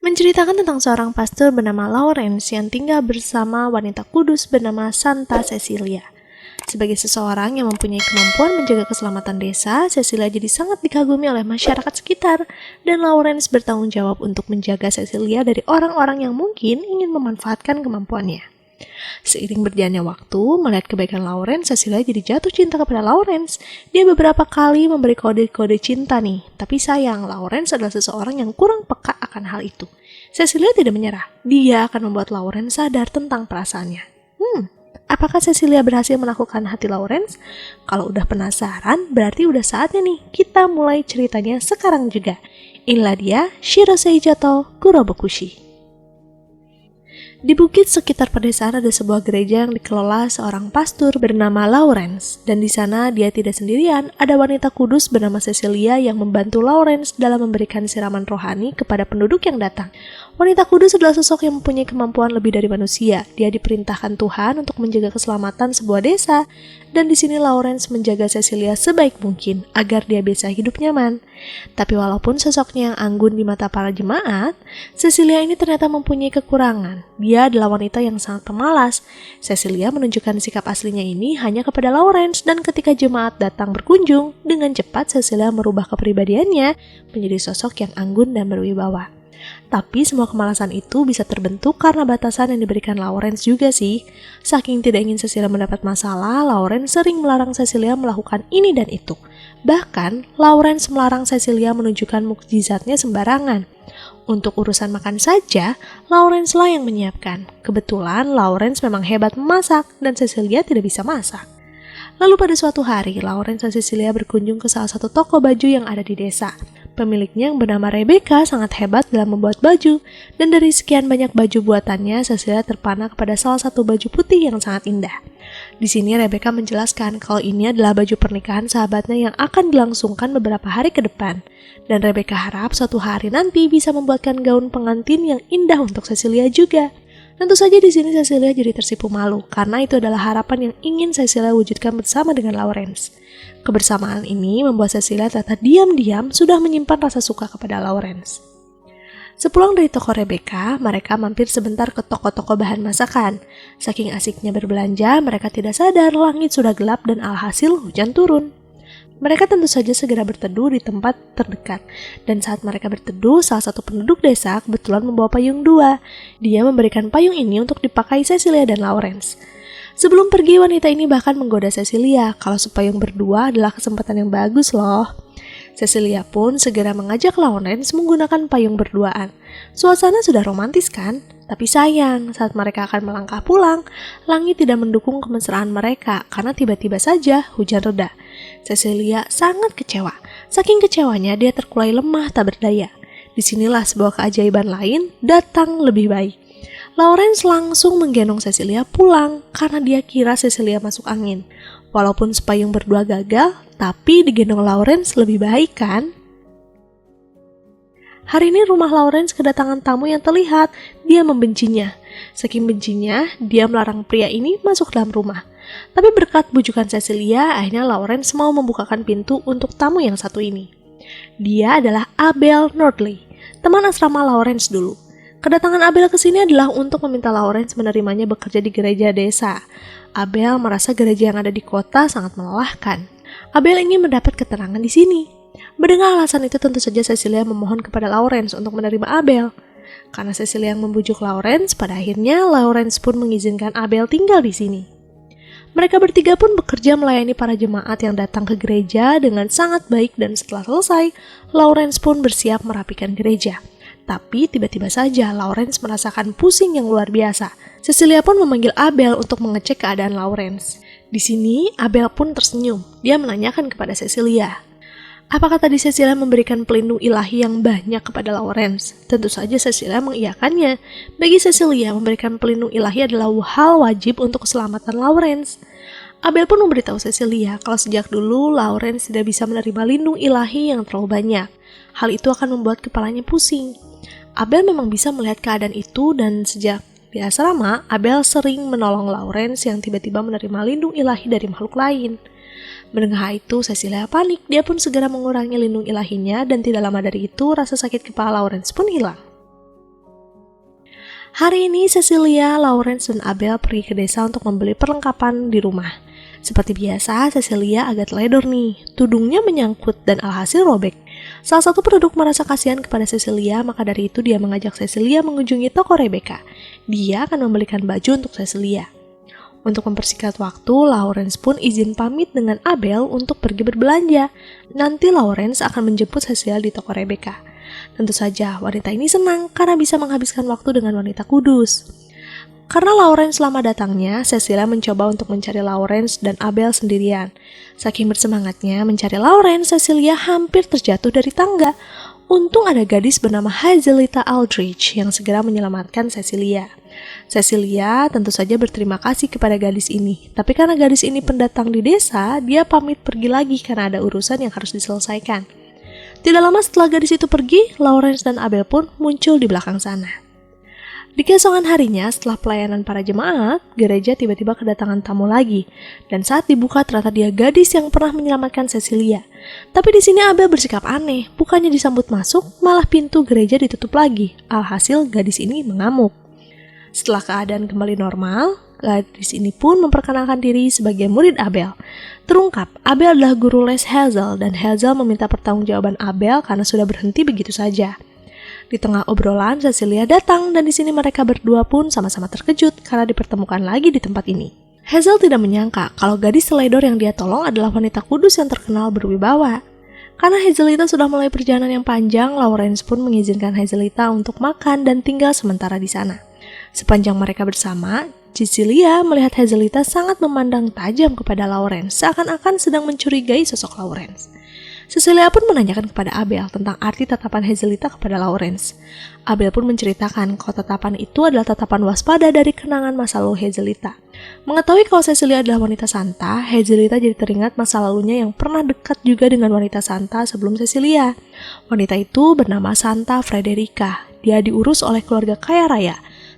menceritakan tentang seorang pastor bernama Lawrence yang tinggal bersama wanita kudus bernama Santa Cecilia. Sebagai seseorang yang mempunyai kemampuan menjaga keselamatan desa, Cecilia jadi sangat dikagumi oleh masyarakat sekitar, dan Lawrence bertanggung jawab untuk menjaga Cecilia dari orang-orang yang mungkin ingin memanfaatkan kemampuannya. Seiring berjalannya waktu, melihat kebaikan Lawrence, Cecilia jadi jatuh cinta kepada Lawrence. Dia beberapa kali memberi kode-kode cinta nih, tapi sayang, Lawrence adalah seseorang yang kurang peka akan hal itu. Cecilia tidak menyerah, dia akan membuat Lawrence sadar tentang perasaannya. Apakah Cecilia berhasil menaklukkan hati Lawrence? Kalau udah penasaran, berarti udah saatnya nih kita mulai ceritanya sekarang juga. Inilah dia Shirosei Joto Kurobokushi. Di bukit sekitar pedesaan ada sebuah gereja yang dikelola seorang pastor bernama Lawrence, dan di sana dia tidak sendirian, ada wanita kudus bernama Cecilia yang membantu Lawrence dalam memberikan siraman rohani kepada penduduk yang datang. Wanita kudus adalah sosok yang mempunyai kemampuan lebih dari manusia. Dia diperintahkan Tuhan untuk menjaga keselamatan sebuah desa, dan di sini Lawrence menjaga Cecilia sebaik mungkin agar dia bisa hidup nyaman. Tapi walaupun sosoknya yang anggun di mata para jemaat, Cecilia ini ternyata mempunyai kekurangan. Dia adalah wanita yang sangat pemalas. Cecilia menunjukkan sikap aslinya ini hanya kepada Lawrence, dan ketika jemaat datang berkunjung, dengan cepat Cecilia merubah kepribadiannya menjadi sosok yang anggun dan berwibawa. Tapi semua kemalasan itu bisa terbentuk karena batasan yang diberikan Lawrence juga sih. Saking tidak ingin Cecilia mendapat masalah, Lawrence sering melarang Cecilia melakukan ini dan itu. Bahkan, Lawrence melarang Cecilia menunjukkan mukjizatnya sembarangan. Untuk urusan makan saja, Lawrence lah yang menyiapkan. Kebetulan, Lawrence memang hebat memasak dan Cecilia tidak bisa masak. Lalu pada suatu hari, Lawrence dan Cecilia berkunjung ke salah satu toko baju yang ada di desa. Pemiliknya yang bernama Rebecca sangat hebat dalam membuat baju, dan dari sekian banyak baju buatannya, Cecilia terpana kepada salah satu baju putih yang sangat indah. Di sini Rebecca menjelaskan kalau ini adalah baju pernikahan sahabatnya yang akan dilangsungkan beberapa hari ke depan. Dan Rebecca harap suatu hari nanti bisa membuatkan gaun pengantin yang indah untuk Cecilia juga. Tentu saja di sini Cecilia jadi tersipu malu, karena itu adalah harapan yang ingin Cecilia wujudkan bersama dengan Lawrence. Kebersamaan ini membuat Cecilia ternyata diam-diam sudah menyimpan rasa suka kepada Lawrence. Sepulang dari toko Rebecca, mereka mampir sebentar ke toko-toko bahan masakan. Saking asiknya berbelanja, mereka tidak sadar langit sudah gelap dan alhasil hujan turun. Mereka tentu saja segera berteduh di tempat terdekat. Dan saat mereka berteduh, salah satu penduduk desa kebetulan membawa payung 2. Dia memberikan payung ini untuk dipakai Cecilia dan Lawrence. Sebelum pergi, wanita ini bahkan menggoda Cecilia kalau sepayung berdua adalah kesempatan yang bagus loh. Cecilia pun segera mengajak Lawrence menggunakan payung berduaan. Suasana sudah romantis kan? Tapi sayang, saat mereka akan melangkah pulang, langit tidak mendukung kemesraan mereka karena tiba-tiba saja hujan reda. Cecilia sangat kecewa. Saking kecewanya, dia terkulai lemah tak berdaya. Disinilah sebuah keajaiban lain datang lebih baik. Lawrence langsung menggendong Cecilia pulang karena dia kira Cecilia masuk angin. Walaupun sepayung berdua gagal, tapi digendong Lawrence lebih baik kan? Hari ini rumah Lawrence kedatangan tamu yang terlihat dia membencinya. Saking bencinya, dia melarang pria ini masuk dalam rumah. Tapi berkat bujukan Cecilia, akhirnya Lawrence mau membukakan pintu untuk tamu yang satu ini. Dia adalah Abel Nordley, teman asrama Lawrence dulu. Kedatangan Abel ke sini adalah untuk meminta Lawrence menerimanya bekerja di gereja desa. Abel merasa gereja yang ada di kota sangat melelahkan. Abel ingin mendapat keterangan di sini. Mendengar alasan itu, tentu saja Cecilia memohon kepada Lawrence untuk menerima Abel. Karena Cecilia yang membujuk Lawrence, pada akhirnya Lawrence pun mengizinkan Abel tinggal di sini. Mereka bertiga pun bekerja melayani para jemaat yang datang ke gereja dengan sangat baik, dan setelah selesai, Lawrence pun bersiap merapikan gereja. Tapi tiba-tiba saja Lawrence merasakan pusing yang luar biasa. Cecilia pun memanggil Abel untuk mengecek keadaan Lawrence. Di sini, Abel pun tersenyum. Dia menanyakan kepada Cecilia, apakah tadi Cecilia memberikan pelindung ilahi yang banyak kepada Lawrence? Tentu saja Cecilia mengiyakannya. Bagi Cecilia, memberikan pelindung ilahi adalah hal wajib untuk keselamatan Lawrence. Abel pun memberitahu Cecilia kalau sejak dulu Lawrence tidak bisa menerima lindung ilahi yang terlalu banyak. Hal itu akan membuat kepalanya pusing. Abel memang bisa melihat keadaan itu, dan sejak di asrama, Abel sering menolong Lawrence yang tiba-tiba menerima lindung ilahi dari makhluk lain. Mendengar hal itu, Cecilia panik. Dia pun segera mengurangi lindung ilahinya, dan tidak lama dari itu, rasa sakit kepala Lawrence pun hilang. Hari ini Cecilia, Lawrence, dan Abel pergi ke desa untuk membeli perlengkapan di rumah. Seperti biasa, Cecilia agak teledor nih. Tudungnya menyangkut dan alhasil robek. Salah satu penduduk merasa kasihan kepada Cecilia, maka dari itu dia mengajak Cecilia mengunjungi toko Rebecca. Dia akan membelikan baju untuk Cecilia. Untuk mempersingkat waktu, Lawrence pun izin pamit dengan Abel untuk pergi berbelanja. Nanti Lawrence akan menjemput Cecilia di toko Rebecca. Tentu saja, wanita ini senang karena bisa menghabiskan waktu dengan wanita kudus. Karena Lawrence lama datangnya, Cecilia mencoba untuk mencari Lawrence dan Abel sendirian. Saking bersemangatnya mencari Lawrence, Cecilia hampir terjatuh dari tangga. Untung ada gadis bernama Hazelita Aldrich yang segera menyelamatkan Cecilia. Cecilia tentu saja berterima kasih kepada gadis ini. Tapi karena gadis ini pendatang di desa, dia pamit pergi lagi karena ada urusan yang harus diselesaikan. Tidak lama setelah gadis itu pergi, Lawrence dan Abel pun muncul di belakang sana. Di keesokan harinya, setelah pelayanan para jemaat, gereja tiba-tiba kedatangan tamu lagi. Dan saat dibuka, ternyata dia gadis yang pernah menyelamatkan Cecilia. Tapi di sini Abel bersikap aneh, bukannya disambut masuk, malah pintu gereja ditutup lagi. Alhasil gadis ini mengamuk. Setelah keadaan kembali normal, gadis ini pun memperkenalkan diri sebagai murid Abel. Terungkap, Abel adalah guru les Hazel dan Hazel meminta pertanggungjawaban Abel karena sudah berhenti begitu saja. Di tengah obrolan, Cecilia datang dan di sini mereka berdua pun sama-sama terkejut karena dipertemukan lagi di tempat ini. Hazel tidak menyangka kalau gadis teledor yang dia tolong adalah wanita kudus yang terkenal berwibawa. Karena Hazelita sudah mulai perjalanan yang panjang, Lawrence pun mengizinkan Hazelita untuk makan dan tinggal sementara di sana. Sepanjang mereka bersama, Cecilia melihat Hazelita sangat memandang tajam kepada Lawrence, seakan-akan sedang mencurigai sosok Lawrence. Cecilia pun menanyakan kepada Abel tentang arti tatapan Hazelita kepada Lawrence. Abel pun menceritakan kalau tatapan itu adalah tatapan waspada dari kenangan masa lalu Hazelita. Mengetahui kalau Cecilia adalah wanita santa, Hazelita jadi teringat masa lalunya yang pernah dekat juga dengan wanita santa sebelum Cecilia. Wanita itu bernama Santa Frederica. Dia diurus oleh keluarga kaya raya,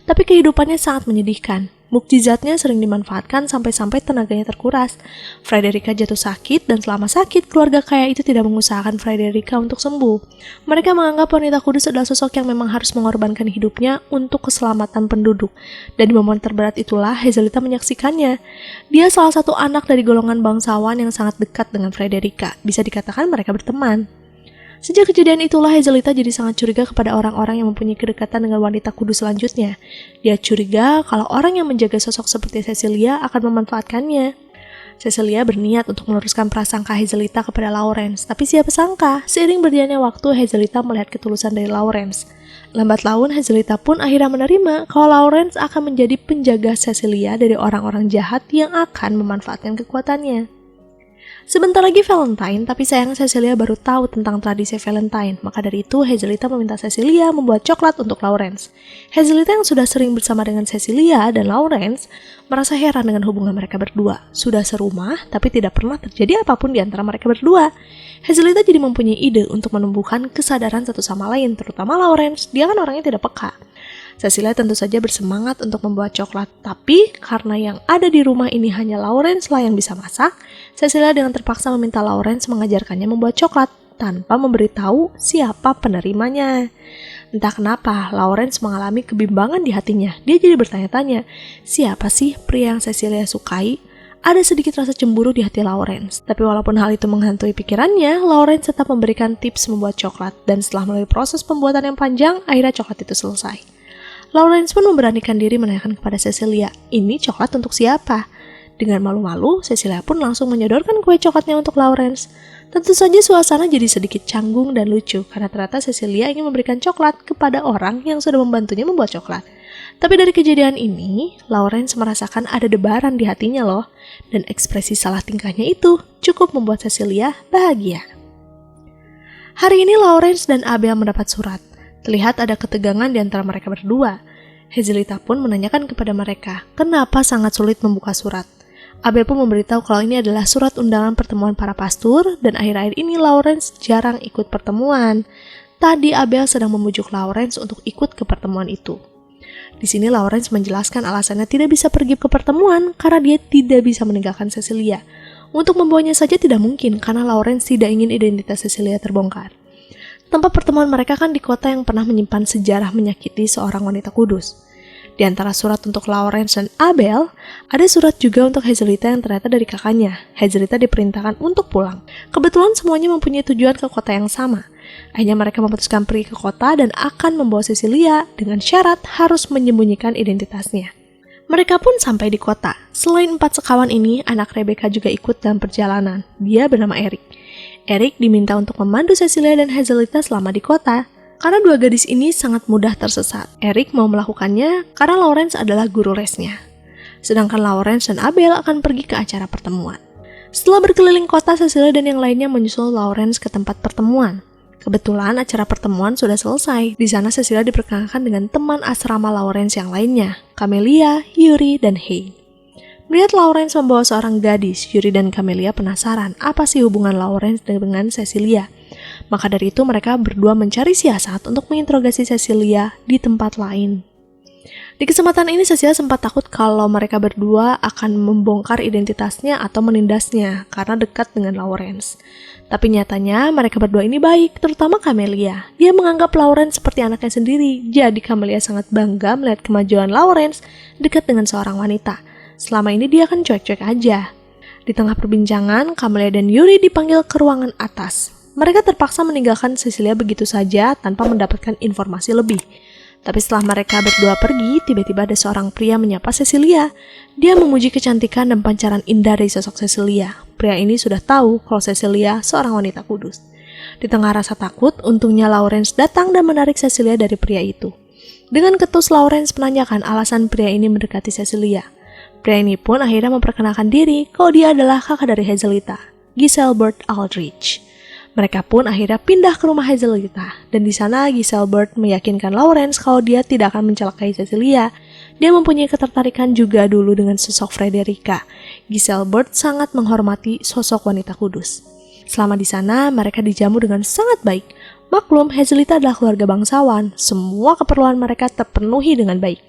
tapi kehidupannya sangat menyedihkan. Mukjizatnya sering dimanfaatkan sampai-sampai tenaganya terkuras. Frederica jatuh sakit dan selama sakit, keluarga kaya itu tidak mengusahakan Frederica untuk sembuh. Mereka menganggap wanita kudus adalah sosok yang memang harus mengorbankan hidupnya untuk keselamatan penduduk. Dan di momen terberat itulah Hazelita menyaksikannya. Dia salah satu anak dari golongan bangsawan yang sangat dekat dengan Frederica. Bisa dikatakan mereka berteman. Sejak kejadian itulah Hazelita jadi sangat curiga kepada orang-orang yang mempunyai kedekatan dengan wanita kudus selanjutnya. Dia curiga kalau orang yang menjaga sosok seperti Cecilia akan memanfaatkannya. Cecilia berniat untuk meluruskan prasangka Hazelita kepada Lawrence, tapi siapa sangka, seiring berjalannya waktu Hazelita melihat ketulusan dari Lawrence. Lambat laun Hazelita pun akhirnya menerima kalau Lawrence akan menjadi penjaga Cecilia dari orang-orang jahat yang akan memanfaatkan kekuatannya. Sebentar lagi Valentine, tapi sayang Cecilia baru tahu tentang tradisi Valentine. Maka dari itu, Hazelita meminta Cecilia membuat coklat untuk Lawrence. Hazelita yang sudah sering bersama dengan Cecilia dan Lawrence merasa heran dengan hubungan mereka berdua. Sudah serumah, tapi tidak pernah terjadi apapun di antara mereka berdua. Hazelita jadi mempunyai ide untuk menumbuhkan kesadaran satu sama lain, terutama Lawrence. Dia kan orangnya tidak peka. Cecilia tentu saja bersemangat untuk membuat coklat, tapi karena yang ada di rumah ini hanya Lawrence lah yang bisa masak, Cecilia dengan terpaksa meminta Lawrence mengajarkannya membuat coklat tanpa memberitahu siapa penerimanya. Entah kenapa, Lawrence mengalami kebimbangan di hatinya. Dia jadi bertanya-tanya, siapa sih pria yang Cecilia sukai? Ada sedikit rasa cemburu di hati Lawrence. Tapi walaupun hal itu menghantui pikirannya, Lawrence tetap memberikan tips membuat coklat. Dan setelah melalui proses pembuatan yang panjang, akhirnya coklat itu selesai. Lawrence pun memberanikan diri menanyakan kepada Cecilia, ini coklat untuk siapa? Dengan malu-malu, Cecilia pun langsung menyodorkan kue coklatnya untuk Lawrence. Tentu saja suasana jadi sedikit canggung dan lucu, karena ternyata Cecilia ingin memberikan coklat kepada orang yang sudah membantunya membuat coklat. Tapi dari kejadian ini, Lawrence merasakan ada debaran di hatinya loh, dan ekspresi salah tingkahnya itu cukup membuat Cecilia bahagia. Hari ini Lawrence dan Abel mendapat surat. Terlihat ada ketegangan di antara mereka berdua. Hazelita pun menanyakan kepada mereka, kenapa sangat sulit membuka surat. Abel pun memberitahu kalau ini adalah surat undangan pertemuan para pastor, dan akhir-akhir ini Lawrence jarang ikut pertemuan. Tadi Abel sedang memujuk Lawrence untuk ikut ke pertemuan itu. Di sini Lawrence menjelaskan alasannya tidak bisa pergi ke pertemuan karena dia tidak bisa meninggalkan Cecilia. Untuk membawanya saja tidak mungkin karena Lawrence tidak ingin identitas Cecilia terbongkar. Tempat pertemuan mereka kan di kota yang pernah menyimpan sejarah menyakiti seorang wanita kudus. Di antara surat untuk Lawrence dan Abel, ada surat juga untuk Hazelita yang ternyata dari kakaknya. Hazelita diperintahkan untuk pulang. Kebetulan semuanya mempunyai tujuan ke kota yang sama. Akhirnya mereka memutuskan pergi ke kota dan akan membawa Cecilia dengan syarat harus menyembunyikan identitasnya. Mereka pun sampai di kota. Selain 4 sekawan ini, anak Rebecca juga ikut dalam perjalanan. Dia bernama Eric. Eric diminta untuk memandu Cecilia dan Hazelita selama di kota. Karena 2 gadis ini sangat mudah tersesat. Eric mau melakukannya karena Lawrence adalah guru lesnya. Sedangkan Lawrence dan Abel akan pergi ke acara pertemuan. Setelah berkeliling kota, Cecilia dan yang lainnya menyusul Lawrence ke tempat pertemuan. Kebetulan acara pertemuan sudah selesai. Di sana Cecilia diperkenalkan dengan teman asrama Lawrence yang lainnya, Camelia, Yuri, dan Hay. Melihat Lawrence membawa seorang gadis, Yuri dan Camelia penasaran apa sih hubungan Lawrence dengan Cecilia. Maka dari itu mereka berdua mencari siasat untuk menginterogasi Cecilia di tempat lain. Di kesempatan ini Cecilia sempat takut kalau mereka berdua akan membongkar identitasnya atau menindasnya karena dekat dengan Lawrence. Tapi nyatanya mereka berdua ini baik, terutama Camelia. Dia menganggap Lawrence seperti anaknya sendiri, jadi Camelia sangat bangga melihat kemajuan Lawrence dekat dengan seorang wanita. Selama ini dia kan cuek-cuek aja. Di tengah perbincangan, Camelia dan Yuri dipanggil ke ruangan atas. Mereka terpaksa meninggalkan Cecilia begitu saja tanpa mendapatkan informasi lebih. Tapi setelah mereka berdua pergi, tiba-tiba ada seorang pria menyapa Cecilia. Dia memuji kecantikan dan pancaran indah dari sosok Cecilia. Pria ini sudah tahu kalau Cecilia seorang wanita kudus. Di tengah rasa takut, untungnya Lawrence datang dan menarik Cecilia dari pria itu. Dengan ketus Lawrence menanyakan alasan pria ini mendekati Cecilia. Pria ini pun akhirnya memperkenalkan diri kalau dia adalah kakak dari Hazelita, Giselbert Aldrich. Mereka pun akhirnya pindah ke rumah Hazelita, dan di sana Giselbert meyakinkan Lawrence kalau dia tidak akan mencelakai Cecilia. Dia mempunyai ketertarikan juga dulu dengan sosok Frederica. Giselbert sangat menghormati sosok wanita kudus. Selama di sana, mereka dijamu dengan sangat baik. Maklum, Hazelita adalah keluarga bangsawan. Semua keperluan mereka terpenuhi dengan baik.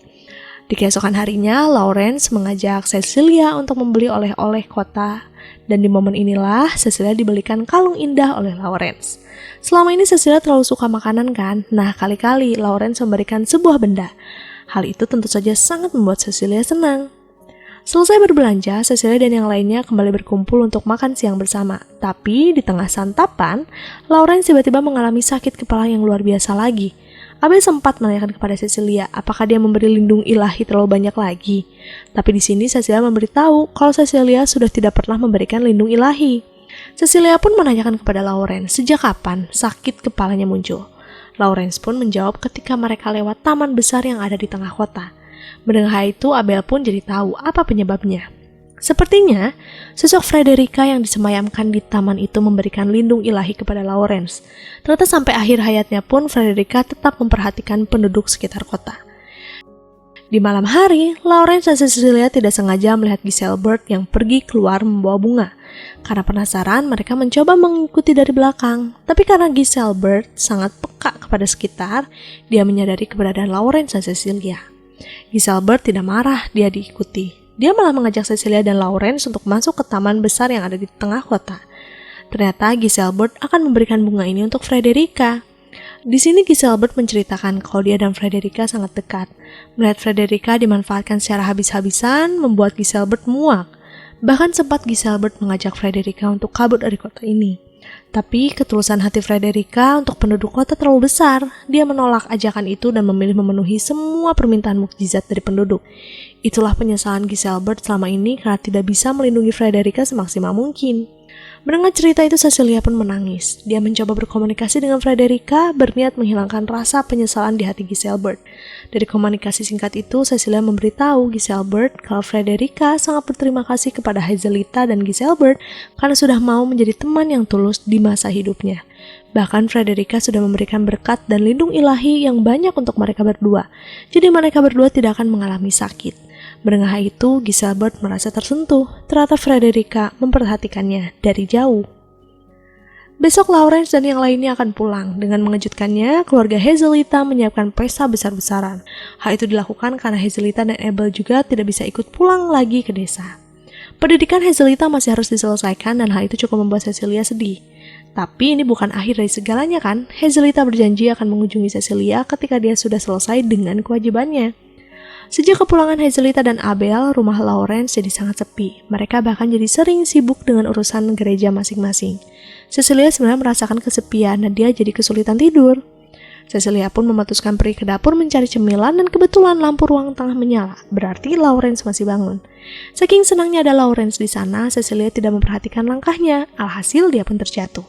Di keesokan harinya, Lawrence mengajak Cecilia untuk membeli oleh-oleh kota. Dan di momen inilah Cecilia dibelikan kalung indah oleh Lawrence. Selama ini Cecilia terlalu suka makanan kan? Nah, kali-kali Lawrence memberikan sebuah benda. Hal itu tentu saja sangat membuat Cecilia senang. Selesai berbelanja, Cecilia dan yang lainnya kembali berkumpul untuk makan siang bersama. Tapi di tengah santapan, Lawrence tiba-tiba mengalami sakit kepala yang luar biasa lagi. Abel sempat menanyakan kepada Cecilia apakah dia memberi lindung ilahi terlalu banyak lagi. Tapi di sini Cecilia memberitahu kalau Cecilia sudah tidak pernah memberikan lindung ilahi. Cecilia pun menanyakan kepada Lawrence sejak kapan sakit kepalanya muncul. Lawrence pun menjawab ketika mereka lewat taman besar yang ada di tengah kota. Mendengar hal itu, Abel pun jadi tahu apa penyebabnya. Sepertinya, sosok Frederica yang disemayamkan di taman itu memberikan lindung ilahi kepada Lawrence. Ternyata sampai akhir hayatnya pun Frederica tetap memperhatikan penduduk sekitar kota. Di malam hari, Lawrence dan Cecilia tidak sengaja melihat Giselbert yang pergi keluar membawa bunga. Karena penasaran, mereka mencoba mengikuti dari belakang. Tapi karena Giselbert sangat peka kepada sekitar, dia menyadari keberadaan Lawrence dan Cecilia. Giselbert tidak marah dia diikuti. Dia malah mengajak Cecilia dan Lawrence untuk masuk ke taman besar yang ada di tengah kota. Ternyata Giselbert akan memberikan bunga ini untuk Frederica. Di sini Giselbert menceritakan kalau dia dan Frederica sangat dekat. Melihat Frederica dimanfaatkan secara habis-habisan membuat Giselbert muak. Bahkan sempat Giselbert mengajak Frederica untuk kabur dari kota ini. Tapi ketulusan hati Frederica untuk penduduk kota terlalu besar. Dia menolak ajakan itu dan memilih memenuhi semua permintaan mukjizat dari penduduk. Itulah penyesalan Giselbert selama ini karena tidak bisa melindungi Frederica semaksimal mungkin. Mendengar cerita itu, Cecilia pun menangis. Dia mencoba berkomunikasi dengan Frederica, berniat menghilangkan rasa penyesalan di hati Giselbert. Dari komunikasi singkat itu, Cecilia memberitahu Giselbert kalau Frederica sangat berterima kasih kepada Hazelita dan Giselbert karena sudah mau menjadi teman yang tulus di masa hidupnya. Bahkan Frederica sudah memberikan berkat dan lindung ilahi yang banyak untuk mereka berdua. Jadi mereka berdua tidak akan mengalami sakit. Mendengar hal itu, Giselbert merasa tersentuh. Ternyata Frederica memperhatikannya dari jauh. Besok Lawrence dan yang lainnya akan pulang. Dengan mengejutkannya, keluarga Hazelita menyiapkan pesta besar-besaran. Hal itu dilakukan karena Hazelita dan Abel juga tidak bisa ikut pulang lagi ke desa. Pendidikan Hazelita masih harus diselesaikan dan hal itu cukup membuat Cecilia sedih. Tapi ini bukan akhir dari segalanya kan? Hazelita berjanji akan mengunjungi Cecilia ketika dia sudah selesai dengan kewajibannya. Sejak kepulangan Hazelita dan Abel, rumah Lawrence jadi sangat sepi. Mereka bahkan jadi sering sibuk dengan urusan gereja masing-masing. Cecilia sebenarnya merasakan kesepian dan dia jadi kesulitan tidur. Cecilia pun memutuskan pergi ke dapur mencari cemilan dan kebetulan lampu ruang tengah menyala. Berarti Lawrence masih bangun. Saking senangnya ada Lawrence di sana, Cecilia tidak memperhatikan langkahnya. Alhasil dia pun terjatuh.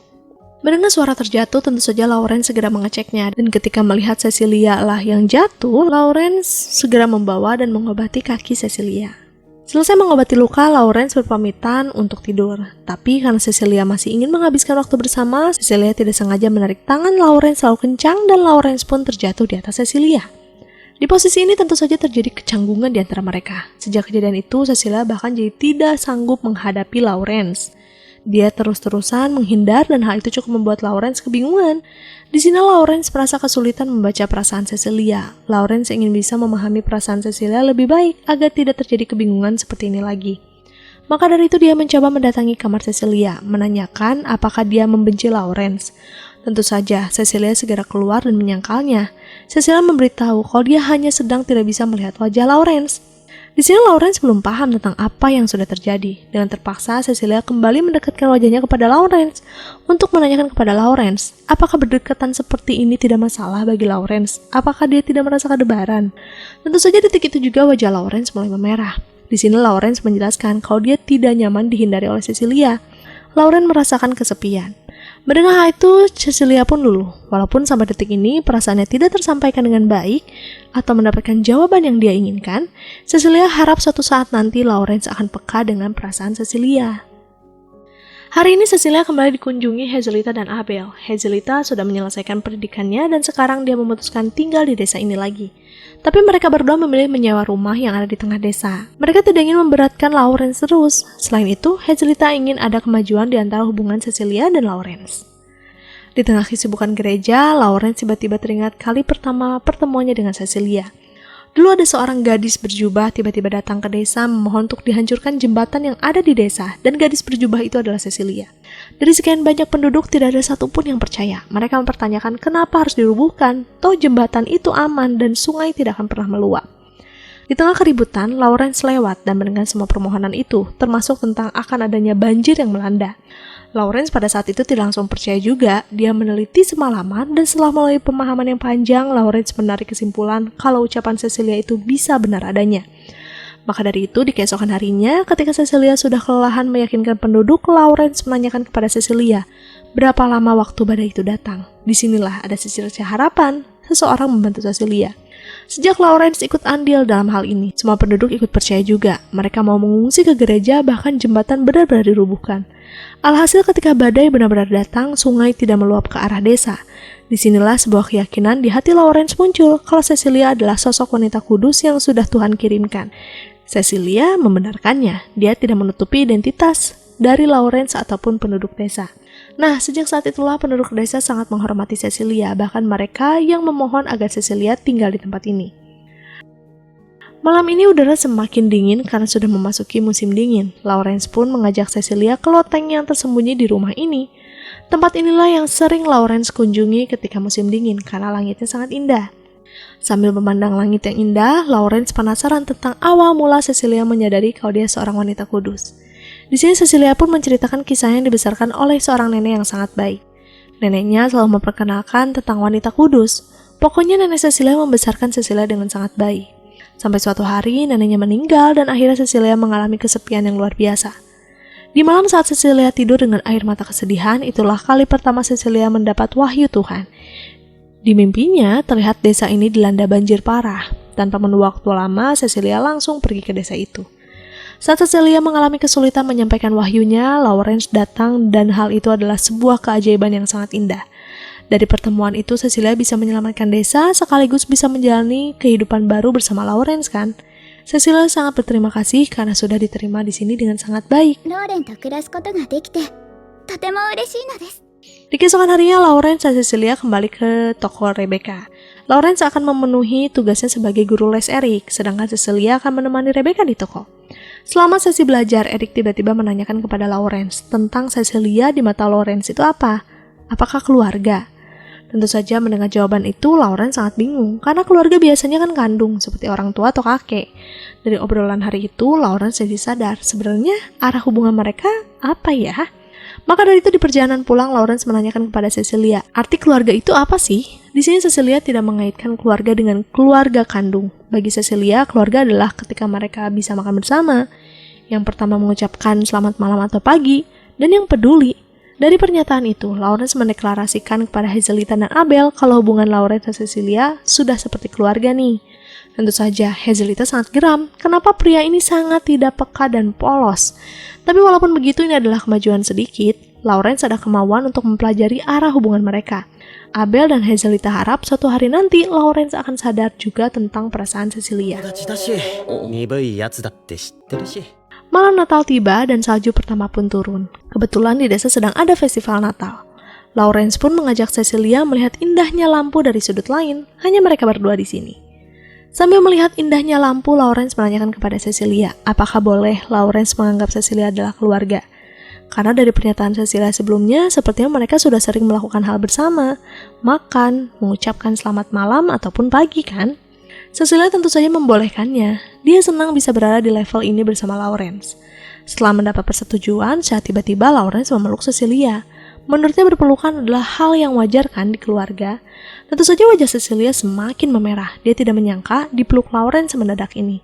Mendengar suara terjatuh, tentu saja Lawrence segera mengeceknya. Dan ketika melihat Cecilia lah yang jatuh, Lawrence segera membawa dan mengobati kaki Cecilia. Selesai mengobati luka, Lawrence berpamitan untuk tidur. Tapi karena Cecilia masih ingin menghabiskan waktu bersama, Cecilia tidak sengaja menarik tangan Lawrence terlalu kencang dan Lawrence pun terjatuh di atas Cecilia. Di posisi ini tentu saja terjadi kecanggungan di antara mereka. Sejak kejadian itu, Cecilia bahkan jadi tidak sanggup menghadapi Lawrence. Dia terus-terusan menghindar dan hal itu cukup membuat Lawrence kebingungan. Di sini Lawrence merasa kesulitan membaca perasaan Cecilia. Lawrence ingin bisa memahami perasaan Cecilia lebih baik agar tidak terjadi kebingungan seperti ini lagi. Maka dari itu dia mencoba mendatangi kamar Cecilia, menanyakan apakah dia membenci Lawrence. Tentu saja, Cecilia segera keluar dan menyangkalnya. Cecilia memberitahu kalau dia hanya sedang tidak bisa melihat wajah Lawrence. Di sini Lawrence belum paham tentang apa yang sudah terjadi. Dengan terpaksa, Cecilia kembali mendekatkan wajahnya kepada Lawrence untuk menanyakan kepada Lawrence, apakah berdekatan seperti ini tidak masalah bagi Lawrence? Apakah dia tidak merasa kedebaran? Tentu saja detik itu juga wajah Lawrence mulai memerah. Di sini Lawrence menjelaskan kalau dia tidak nyaman dihindari oleh Cecilia. Lawrence merasakan kesepian. Mendengar hal itu, Cecilia pun luluh. Walaupun sampai detik ini perasaannya tidak tersampaikan dengan baik atau mendapatkan jawaban yang dia inginkan, Cecilia harap suatu saat nanti Lawrence akan peka dengan perasaan Cecilia. Hari ini Cecilia kembali dikunjungi Hazelita dan Abel. Hazelita sudah menyelesaikan pendidikannya dan sekarang dia memutuskan tinggal di desa ini lagi. Tapi mereka berdua memilih menyewa rumah yang ada di tengah desa. Mereka tidak ingin memberatkan Lawrence terus. Selain itu, Hazelita ingin ada kemajuan di antara hubungan Cecilia dan Lawrence. Di tengah kesibukan gereja, Lawrence tiba-tiba teringat kali pertama pertemuannya dengan Cecilia. Dulu ada seorang gadis berjubah tiba-tiba datang ke desa memohon untuk dihancurkan jembatan yang ada di desa, dan gadis berjubah itu adalah Cecilia. Dari sekian banyak penduduk tidak ada satupun yang percaya. Mereka mempertanyakan kenapa harus dirubuhkan, toh jembatan itu aman dan sungai tidak akan pernah meluap. Di tengah keributan, Lawrence lewat dan mendengar semua permohonan itu, termasuk tentang akan adanya banjir yang melanda. Lawrence pada saat itu tidak langsung percaya juga. Dia meneliti semalaman dan setelah melalui pemahaman yang panjang, Lawrence menarik kesimpulan kalau ucapan Cecilia itu bisa benar adanya. Maka dari itu, di keesokan harinya, ketika Cecilia sudah kelelahan meyakinkan penduduk, Lawrence menanyakan kepada Cecilia, berapa lama waktu badai itu datang. Disinilah ada secercah harapan, seseorang membantu Cecilia. Sejak Lawrence ikut andil dalam hal ini, semua penduduk ikut percaya juga. Mereka mau mengungsi ke gereja, bahkan jembatan benar-benar dirubuhkan. Alhasil ketika badai benar-benar datang, sungai tidak meluap ke arah desa. Disinilah sebuah keyakinan di hati Lawrence muncul kalau Cecilia adalah sosok wanita kudus yang sudah Tuhan kirimkan. Cecilia membenarkannya, dia tidak menutupi identitas dari Lawrence ataupun penduduk desa. Nah, sejak saat itulah penduduk desa sangat menghormati Cecilia, bahkan mereka yang memohon agar Cecilia tinggal di tempat ini. Malam ini udara semakin dingin karena sudah memasuki musim dingin. Lawrence pun mengajak Cecilia ke loteng yang tersembunyi di rumah ini. Tempat inilah yang sering Lawrence kunjungi ketika musim dingin karena langitnya sangat indah. Sambil memandang langit yang indah, Lawrence penasaran tentang awal mula Cecilia menyadari kalau dia seorang wanita kudus. Di sini Cecilia pun menceritakan kisah yang dibesarkan oleh seorang nenek yang sangat baik. Neneknya selalu memperkenalkan tentang wanita kudus. Pokoknya nenek Cecilia membesarkan Cecilia dengan sangat baik. Sampai suatu hari neneknya meninggal dan akhirnya Cecilia mengalami kesepian yang luar biasa. Di malam saat Cecilia tidur dengan air mata kesedihan, itulah kali pertama Cecilia mendapat wahyu Tuhan. Di mimpinya, terlihat desa ini dilanda banjir parah. Tanpa menunggu waktu lama, Cecilia langsung pergi ke desa itu. Saat Cecilia mengalami kesulitan menyampaikan wahyunya, Lawrence datang dan hal itu adalah sebuah keajaiban yang sangat indah. Dari pertemuan itu, Cecilia bisa menyelamatkan desa sekaligus bisa menjalani kehidupan baru bersama Lawrence kan? Cecilia sangat berterima kasih karena sudah diterima di sini dengan sangat baik. Di keesokan harinya, Lawrence dan Cecilia kembali ke toko Rebecca. Lawrence akan memenuhi tugasnya sebagai guru les Eric, sedangkan Cecilia akan menemani Rebecca di toko. Selama sesi belajar, Eric tiba-tiba menanyakan kepada Lawrence tentang Cecilia di mata Lawrence itu apa? Apakah keluarga? Tentu saja mendengar jawaban itu, Lauren sangat bingung, karena keluarga biasanya kan kandung, seperti orang tua atau kakek. Dari obrolan hari itu, Lauren jadi sadar, sebenarnya arah hubungan mereka apa ya? Maka dari itu di perjalanan pulang, Lawrence menanyakan kepada Cecilia, arti keluarga itu apa sih? Di sini Cecilia tidak mengaitkan keluarga dengan keluarga kandung. Bagi Cecilia, keluarga adalah ketika mereka bisa makan bersama. Yang pertama mengucapkan selamat malam atau pagi, dan yang peduli. Dari pernyataan itu, Lawrence mendeklarasikan kepada Hazelita dan Abel kalau hubungan Lawrence dan Cecilia sudah seperti keluarga nih. Tentu saja, Hazelita sangat geram. Kenapa pria ini sangat tidak peka dan polos? Tapi walaupun begitu, ini adalah kemajuan sedikit. Lawrence ada kemauan untuk mempelajari arah hubungan mereka. Abel dan Hazelita harap suatu hari nanti Lawrence akan sadar juga tentang perasaan Cecilia. Malam Natal tiba dan salju pertama pun turun. Kebetulan di desa sedang ada festival Natal. Lawrence pun mengajak Cecilia melihat indahnya lampu dari sudut lain. Hanya mereka berdua di sini. Sambil melihat indahnya lampu, Lawrence menanyakan kepada Cecilia, apakah boleh Lawrence menganggap Cecilia adalah keluarga? Karena dari pernyataan Cecilia sebelumnya, sepertinya mereka sudah sering melakukan hal bersama, makan, mengucapkan selamat malam ataupun pagi kan? Cecilia tentu saja membolehkannya. Dia senang bisa berada di level ini bersama Lawrence. Setelah mendapat persetujuan, saat tiba-tiba Lawrence memeluk Cecilia. Menurutnya berpelukan adalah hal yang wajar kan di keluarga. Tentu saja wajah Cecilia semakin memerah. Dia tidak menyangka dipeluk Lawrence mendadak ini.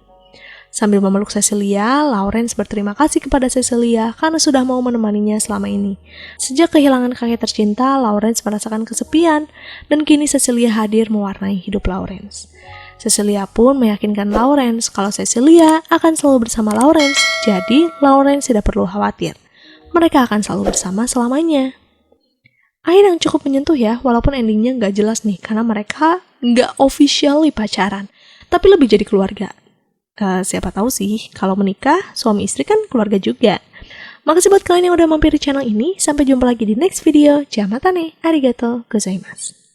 Sambil memeluk Cecilia, Lawrence berterima kasih kepada Cecilia karena sudah mau menemaninya selama ini. Sejak kehilangan kakek tercinta, Lawrence merasakan kesepian, dan kini Cecilia hadir mewarnai hidup Lawrence. Cecilia pun meyakinkan Lawrence kalau Cecilia akan selalu bersama Lawrence, jadi Lawrence tidak perlu khawatir. Mereka akan selalu bersama selamanya. Akhir yang cukup menyentuh ya, walaupun endingnya nggak jelas nih, karena mereka nggak officially pacaran, tapi lebih jadi keluarga. Siapa tahu sih, kalau menikah, suami istri kan keluarga juga. Makasih buat kalian yang udah mampir di channel ini, sampai jumpa lagi di next video. Jamatane, arigato gozaimasu.